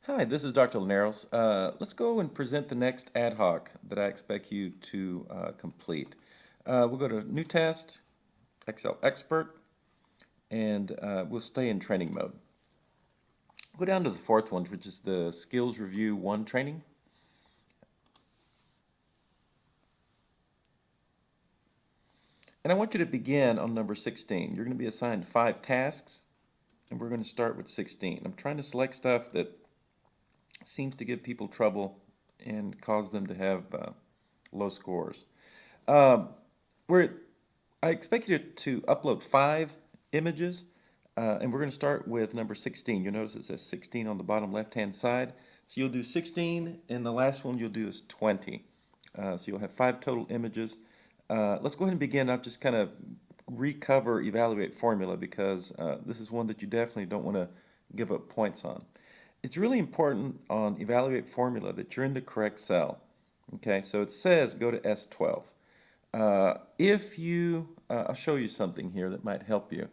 Hi, this is Dr. Linares. Let's go and present the next ad hoc that I expect you to complete. We'll go to New Test, Excel Expert, and we'll stay in training mode. Go down to the fourth one, which is the Skills Review 1 training. And I want you to begin on number 16. You're going to be assigned 5 tasks, and we're going to start with 16. I'm trying to select stuff that seems to give people trouble and cause them to have low scores. Um, we're I expect you to upload 5 images, and we're going to start with number 16. You'll notice it says 16 on the bottom left-hand side. So you'll do 16, and the last one you'll do is 20. So you'll have 5 total images. Let's go ahead and begin. I'll just kind of recover evaluate formula because this is one that you definitely don't want to give up points on. It's really important on evaluate formula that you're in the correct cell. Okay, so it says go to S12. I'll show you something here that might help you.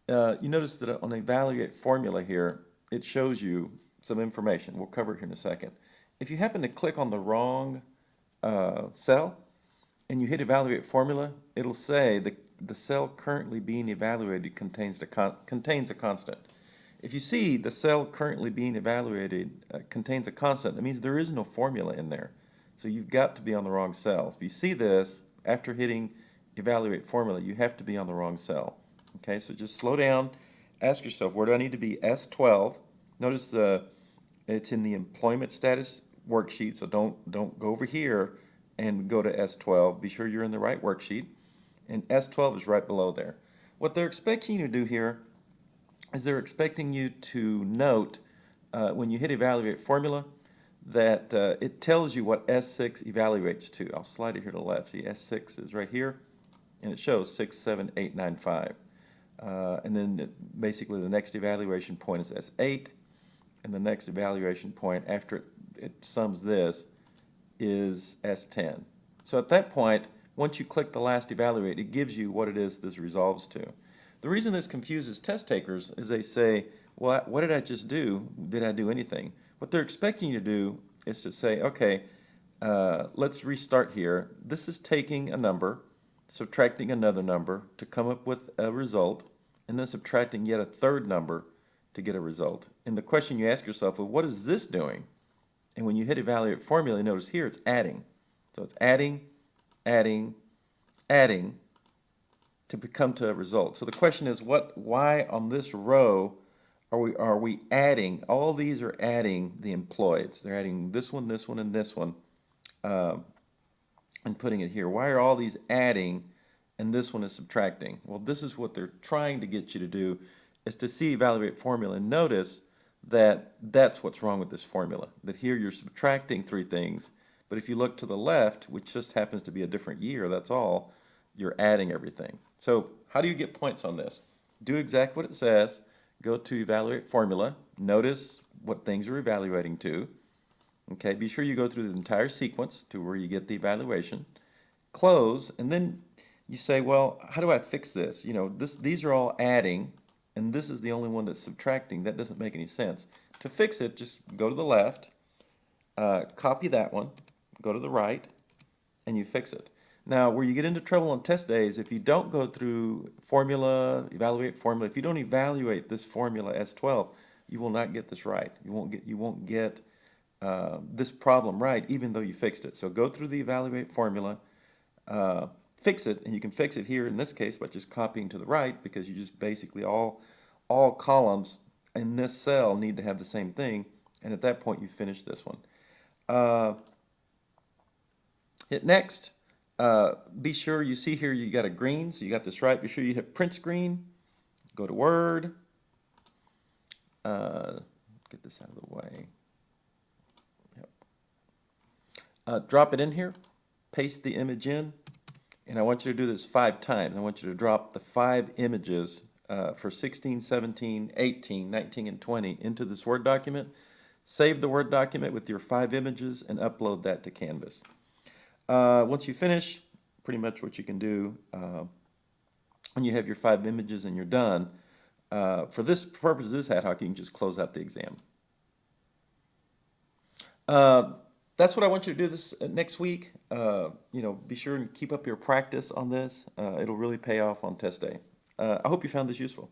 You notice that on the evaluate formula here, it shows you some information. We'll cover it here in a second. If you happen to click on the wrong cell and you hit evaluate formula, it'll say the cell currently being evaluated contains a constant. If you see the cell currently being evaluated contains a constant, that means there is no formula in there. So you've got to be on the wrong cell. If you see this, after hitting evaluate formula, you have to be on the wrong cell. Okay, so just slow down, ask yourself, where do I need to be? S12. Notice it's in the employment status worksheet, so don't go over here and go to S12. Be sure you're in the right worksheet, and S12 is right below there. What they're expecting you to do here is they're expecting you to note when you hit evaluate formula that it tells you what S6 evaluates to. I'll slide it here to the left. See, S6 is right here, and it shows 6, 7, 8, 9, 5. And then basically the next evaluation point is S8, and the next evaluation point after it sums this is S10. So at that point, once you click the last evaluate, it gives you what it is this resolves to. The reason this confuses test takers is they say, well, what did I just do? Did I do anything? What they're expecting you to do is to say, okay, let's restart here. This is taking a number, subtracting another number to come up with a result, and then subtracting yet a third number to get a result. And the question you ask yourself, well, what is this doing? And when you hit evaluate formula, notice here it's adding. So it's adding, adding, adding to come to a result. So the question is, why on this row are we adding? All these are adding the employeds. They're adding this one, and this one, um, and putting it here. Why are all these adding and this one is subtracting? Well, this is what they're trying to get you to do, is to see evaluate formula and notice that that's what's wrong with this formula. That here you're subtracting 3 things, but if you look to the left, which just happens to be a different year, that's all, you're adding everything. So how do you get points on this? Do exactly what it says. Go to evaluate formula. Notice what things are evaluating to. Okay, be sure you go through the entire sequence to where you get the evaluation. Close, and then you say, well, how do I fix this? These are all adding, and this is the only one that's subtracting. That doesn't make any sense. To fix it, just go to the left, copy that one, go to the right, and you fix it. Now, where you get into trouble on test days, if you don't go through formula, evaluate formula, if you don't evaluate this formula S12, you will not get this right. You won't get this problem right, even though you fixed it. So go through the evaluate formula, uh, fix it, and you can fix it here in this case by just copying to the right, because you just basically all columns in this cell need to have the same thing, and at that point you finish this one. Uh, Hit next. Be sure you see here you got a green, so you got this right. Be sure you hit print screen, go to Word, uh, get this out of the way. Yep. Drop it in here, paste the image in, and I want you to do this 5 times. I want you to drop the 5 images for 16, 17, 18, 19, and 20 into this Word document. Save the Word document with your 5 images and upload that to Canvas. Once you finish, pretty much what you can do when you have your 5 images and you're done, for this purpose of this ad hoc, you can just close out the exam. Uh, that's what I want you to do this next week. Be sure and keep up your practice on this. It'll really pay off on test day. I hope you found this useful.